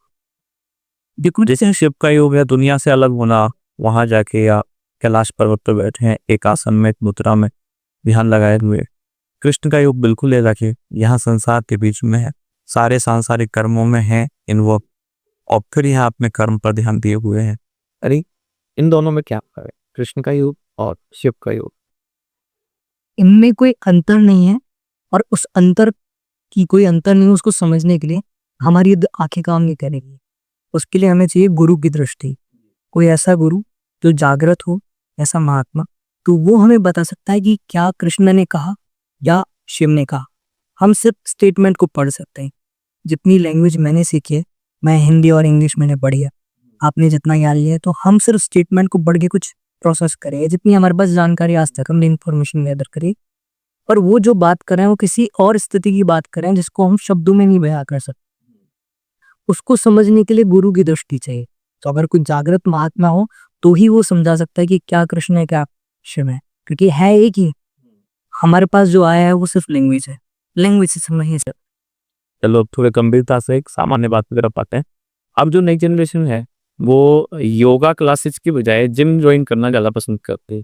[SPEAKER 2] देखो, जैसे शिव का योग है दुनिया से अलग होना, वहां जाके या कैलाश पर्वत पर बैठे हैं एक आसन में, एक मुद्रा में ध्यान लगाए हुए। कृष्ण का योग बिल्कुल अलग है, यहाँ संसार के बीच में है, सारे सांसारिक कर्मों में है इन्वॉल्व, और फिर यहाँ अपने कर्म पर ध्यान दिए हुए हैं। अरे इन दोनों में क्या फर्क है, कृष्ण का योग और शिव का योग?
[SPEAKER 3] इनमें कोई अंतर नहीं है, और उस अंतर की कोई अंतर नहीं है, उसको समझने के लिए हमारी आंखें काम नहीं करेगी। उसके लिए हमें चाहिए गुरु की दृष्टि, कोई ऐसा गुरु जो जागृत हो, ऐसा महात्मा, तो वो हमें बता सकता है कि क्या कृष्ण ने कहा या शिव ने कहा। हम सिर्फ स्टेटमेंट को पढ़ सकते हैं। जितनी लैंग्वेज मैंने सीखी है, मैं हिंदी और इंग्लिश मैंने पढ़ी है, आपने जितना ज्ञान लिया है, तो हम सिर्फ स्टेटमेंट को पढ़ के कुछ प्रोसेस करें। जितनी हमारे पास जानकारी आज तक हमने इन्फॉर्मेशन गैदर करी, पर वो जो बात कर रहे हैं वो किसी और स्थिति की बात कर रहे हैं जिसको हम शब्दों में नहीं बयां कर सकते। उसको समझने के लिए गुरु की दृष्टि चाहिए। तो अगर कोई जागृत महात्मा हो तो ही वो समझा सकता है कि क्या कृष्ण है क्या शिव है, क्योंकि है एक ही। हमारे पास जो आया है वो सिर्फ लैंग्वेज है, लैंग्वेज से समझिए सर।
[SPEAKER 2] चलो थोड़े गंभीरता से एक सामान्य बात की तरफ आते हैं। अब जो नई जनरेशन है वो योगा क्लासेस की बजाय जिम ज्वाइन करना ज़्यादा पसंद करती है।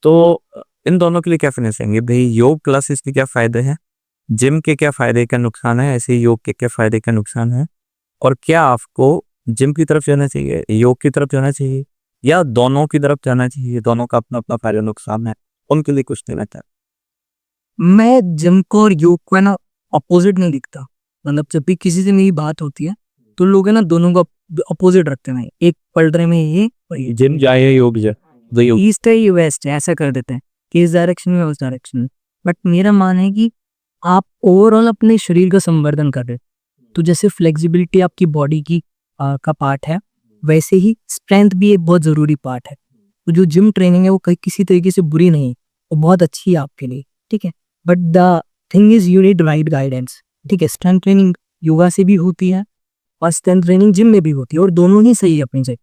[SPEAKER 2] तो इन दोनों के लिए क्या फिनिशिंग है भाई? योग क्लासेस के क्या फायदे हैं, जिम के क्या फायदे क्या नुकसान है, ऐसे ही योग के क्या फायदे क्या नुकसान है, और क्या आपको जिम की तरफ जाना चाहिए, योग की तरफ जाना चाहिए, या दोनों की तरफ जाना चाहिए? दोनों का अपना अपना फायदा नुकसान है, उनके लिए कुछ देना चाहता
[SPEAKER 3] मैं जिम को और योग को है ना अपोजिट नहीं दिखता। मतलब जब भी किसी से मेरी बात होती है तो लोग है ना दोनों को अपोजिट रखते हैं, एक पलड़े में ये और ये,
[SPEAKER 2] जिम जाए या योग जाए, दो योग।
[SPEAKER 3] ईस्ट है ये वेस्ट है, ऐसा कर देते हैं कि इस डायरेक्शन में उस डायरेक्शन में। बट मेरा मानना है कि आप ओवरऑल अपने शरीर का संवर्धन कर रहे हो। तो जैसे फ्लेक्सिबिलिटी आपकी बॉडी की का पार्ट है, वैसे ही स्ट्रेंथ भी एक बहुत जरूरी पार्ट है। तो जो जिम ट्रेनिंग है वो कहीं किसी तरीके से बुरी नहीं है, वो बहुत अच्छी है आपके लिए, ठीक है। But the thing is you need right guidance, ठीक है। स्ट्रेंथ ट्रेनिंग योगा से भी होती है और स्ट्रेंथ ट्रेनिंग जिम में भी होती है, और दोनों ही सही है अपनी जगह।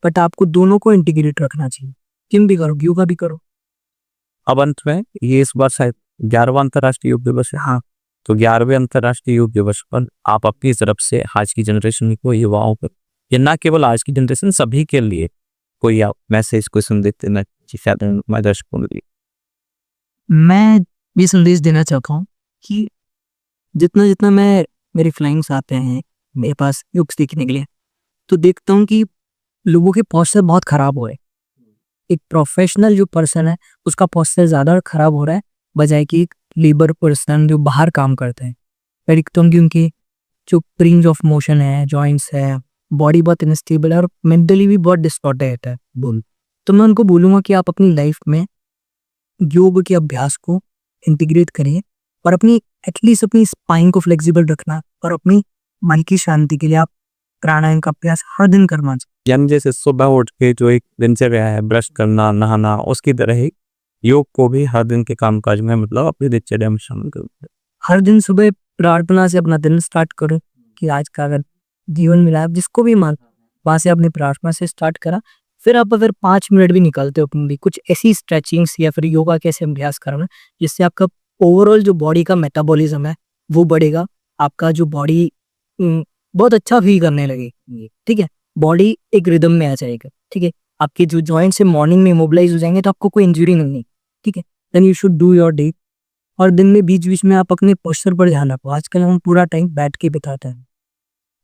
[SPEAKER 3] बट आपको दोनों को इंटीग्रेट रखना चाहिए, जिम भी करो योगा भी करो।
[SPEAKER 2] अब अंत में, ये इस बार शायद 11वां अंतर्राष्ट्रीय योग दिवस है। हाँ, तो 11वें अंतर्राष्ट्रीय योग दिवस पर आप अपनी तरफ से आज की जनरेशन को, युवाओं पर, या ना केवल आज की जनरेशन, सभी के लिए कोई आप मैसेज, कोई संदेश देना शायद हमारे दर्शकों के लिए?
[SPEAKER 3] मैं ये संदेश देना चाहता हूँ कि जितना जितना मैं मेरे फ्लाइंग्स आते हैं मेरे पास योग सीखने के लिए, तो देखता हूँ कि लोगों के पॉस्चर बहुत खराब हो रहे हैं। एक प्रोफेशनल जो पर्सन है उसका पॉस्चर ज़्यादा खराब हो रहा है बजाय कि एक लेबर पर्सन जो बाहर काम करते हैं। मैं देखता हूँ कि उनकी जो रेंज ऑफ मोशन है, जॉइंट्स है, बॉडी बहुत इनस्टेबल है और मेंटली भी बहुत डिस्टॉर्टेड है बोल। तो मैं उनको बोलूँगा कि आप अपनी लाइफ में योग के अभ्यास को इंटीग्रेट करें और अपनी एटलीस्ट अपनी स्पाइन को फ्लेक्सिबल रखना, और अपनी मन की शांति के लिए आप प्राणायाम का अभ्यास हर दिन करना चाहिए।
[SPEAKER 2] यानी जैसे सुबह उठ के जो एक दिनचर्या है, ब्रश करना, नहाना, उसकी तरह ही योग को भी हर दिन के कामकाज में, मतलब अपनी दिनचर्या में शामिल करो।
[SPEAKER 3] हर दिन सुबह प्रार्थना से अपना दिन स्टार्ट करो कि आज का अगर जीवन मिला है, जिसको भी मान, वहां से अपनी प्रार्थना से स्टार्ट करा। फिर आप अगर 5 मिनट भी निकालते हो अपने लिए कुछ ऐसी स्ट्रेचिंग्स या फिर योगा कैसे अभ्यास करना जिससे आपका ओवरऑल जो बॉडी का मेटाबॉलिज्म है वो बढ़ेगा, आपका जो बॉडी बहुत अच्छा फील करने लगेगी, ठीक है। बॉडी एक रिदम में आ जाएगा, ठीक है। आपके जो जॉइंट से मॉर्निंग में मोबिलाइज हो जाएंगे तो आपको कोई इंजरी नहीं है, ठीक है। Then you should do your day. और दिन में बीच बीच में आप अपने पोस्चर पर ध्यान रखो। आजकल हम पूरा टाइम बैठ के बिताते हैं,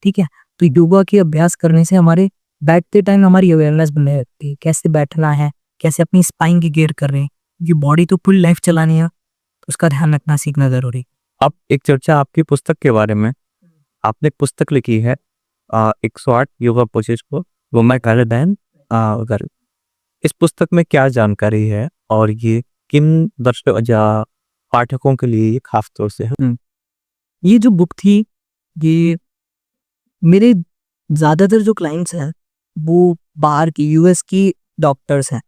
[SPEAKER 3] ठीक है। तो योगा के अभ्यास करने से हमारे बैठते टाइम हमारी अवेयरनेस बने रहती है, कैसे बैठना है, कैसे अपनी स्पाइन की केयर कर रहे हैं। ये बॉडी तो फुल लाइफ चलानी है, तो उसका ध्यान रखना सीखना जरूरी।
[SPEAKER 2] अब एक चर्चा आपकी पुस्तक के बारे में। आपने एक पुस्तक लिखी है 108 योगा पोजेज को, वो मैं कर दें अगर इस पुस्तक में क्या जानकारी है और ये किन दर्शकों या पाठकों के लिए ये खास तौर से है?
[SPEAKER 3] ये जो बुक थी, ये मेरे ज़्यादातर जो क्लाइंट्स हैं वो बाहर की यूएस की डॉक्टर्स हैं,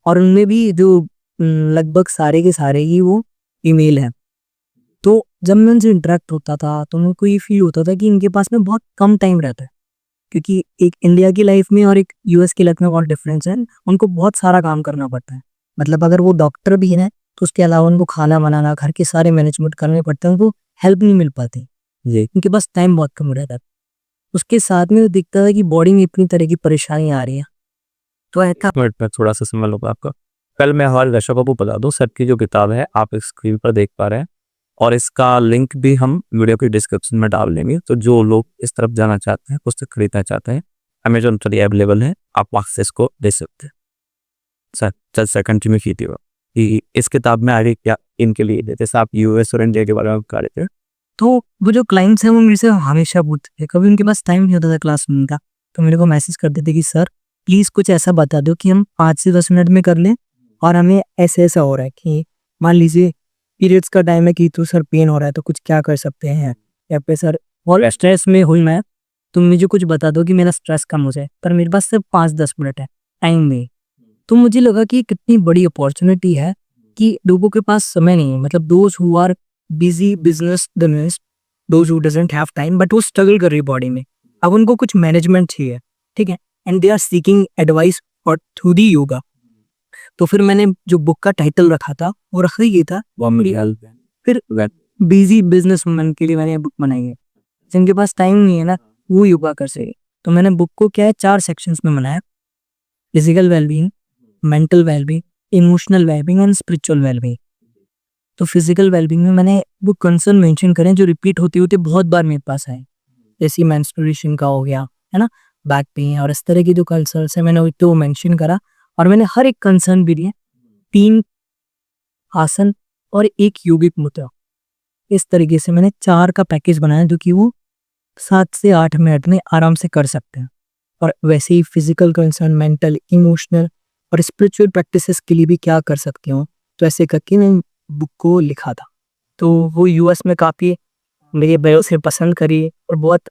[SPEAKER 3] और उनमें भी जो लगभग सारे के सारे ही वो ईमेल हैं। तो जब मैं उनसे इंटरेक्ट होता था तो मेरे को ये फील होता था कि इनके पास में बहुत कम टाइम रहता है, क्योंकि एक इंडिया की लाइफ में और एक यूएस की लाइफ में बहुत डिफरेंस है। उनको बहुत सारा काम करना पड़ता है, मतलब अगर वो डॉक्टर भी हैं तो उसके अलावा उनको खाना बनाना, घर के सारे मैनेजमेंट करने पड़ते हैं, उनको हेल्प नहीं मिल पाती,
[SPEAKER 2] जी।
[SPEAKER 3] उनके पास टाइम बहुत कम रहता है। उसके साथ में दिखता था कि बॉडी में इतनी तरह की परेशानी आ रही है, तो ऐसा
[SPEAKER 2] मिनट में थोड़ा सा समय लूंगा आपका। कल मैं हमारे दर्शकों को बता दूं, सर की जो किताब है आप स्क्रीन पर देख पा रहे हैं, और इसका लिंक भी हम वीडियो के डिस्क्रिप्शन में डाल देंगे। तो जो लोग इस तरफ जाना चाहते हैं, पुस्तक खरीदना चाहते हैं, अमेजोन पर अवेलेबल है, आप वहाँ से इसको दे सकते हैं। सर चल सर कंटिन्यू कीजिए कि इस किताब में आगे क्या इनके लिए, जैसे आप यूएस और इंडिया के बारे में बता रहे थे।
[SPEAKER 3] तो वो जो क्लाइंट्स हैं वो मेरे से हमेशा पूछते थे, कभी उनके पास टाइम नहीं होता था क्लास सुनने का, तो मेरे को मैसेज करते थे कि सर प्लीज़ कुछ ऐसा बता दो कि हम 5 से 10 मिनट में कर लें, और हमें ऐसे ऐसा हो रहा है कि मान लीजिए पीरियड्स का टाइम है कि तो सर पेन हो रहा है, तो कुछ क्या कर सकते हैं, या फिर सर और स्ट्रेस में हुई मैं, तो मुझे कुछ बता दो कि मेरा स्ट्रेस कम हो जाए। पर मेरे पास सिर्फ 5-10 मिनट है टाइम में। तो मुझे लगा कि कितनी बड़ी अपॉर्चुनिटी है कि लोगों के पास समय नहीं है, मतलब those who are busy business those who doesn't have time, but वो स्ट्रगल कर रही है बॉडी में। अब उनको कुछ मैनेजमेंट चाहिए, ठीक है, and they are seeking advice और थ्रू दी योगा। तो फिर मैंने जो बुक का टाइटल रखा था वो रखा ही था, फिर बिजी बिजनेस वुमन के लिए मैंने ये बुक बनाई है, जिनके पास टाइम नहीं है ना वो योगा कर सके। तो मैंने बुक को क्या है 4 सेक्शंस में बनाया, physical wellbeing, mental wellbeing, emotional wellbeing and spiritual wellbeing. तो फिजिकल वेलबींग में मैंने वो कंसर्न मेंशन करें जो रिपीट होते होते बहुत बार मेरे पास आए, जैसे मेंस्ट्रुएशन का हो गया, है ना, बैक पेन और इस तरह की जो कंसर्न्स है मैंने तो मेंशन करा। और मैंने हर एक कंसर्न भी दिए, 3 आसन और 1 योगिक मुद्रा। इस तरीके से मैंने 4 का पैकेज बनाया जो कि वो 7 से 8 मिनट में आराम से कर सकते हैं। और वैसे ही फिजिकल कंसर्न, मेंटल, इमोशनल और स्पिरिचुअल प्रैक्टिसेस के लिए भी क्या कर सकती हूँ, तो ऐसे करके मैं बुक को लिखा था। तो वो यूएस में काफ़ी मेरे भाइयों से पसंद करी और बहुत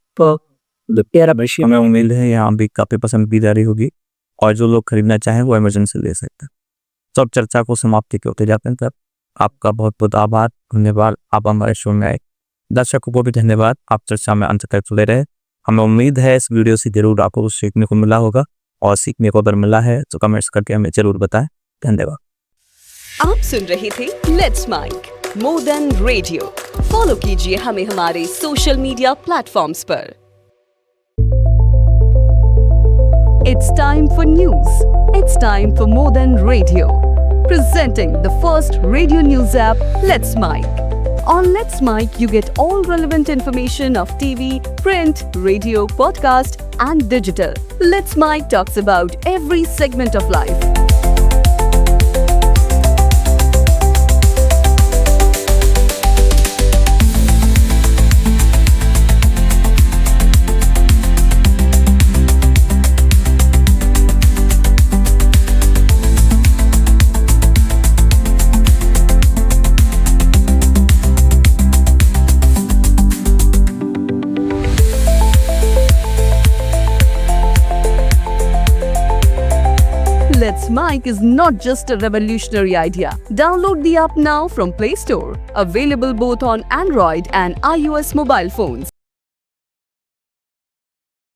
[SPEAKER 3] प्यारा विषय।
[SPEAKER 2] हमें उम्मीद है यहाँ भी काफ़ी पसंद की जा रही होगी और जो लोग खरीदना चाहें वो अमेजन से ले सकते हैं। तो अब चर्चा को समाप्ति के होते जाते हैं। तब आपका बहुत बहुत आभार, धन्यवाद, आप हमारे शो में आए। दर्शकों को भी धन्यवाद, आप चर्चा में अंत तक जुड़े रहे। हमें उम्मीद है इस वीडियो से जरूर आपको कुछ सीखने को मिला होगा, और सीखने को अगर मिला है तो कमेंट्स करके हमें जरूर बताएं। धन्यवाद।
[SPEAKER 1] आप सुन रहे थे let's mic more than radio. Follow कीजिए हमें हमारे सोशल मीडिया प्लेटफॉर्म्स पर। It's time for news. It's time for more than radio. Presenting the first radio news app, Let's Mic. On Let's Mic, you get all relevant information of TV, print, radio, podcast, and digital. Let's Mic talks about every segment of life. Let's Mic is not just a revolutionary idea. Download the app now from Play Store. Available both on Android and iOS mobile phones.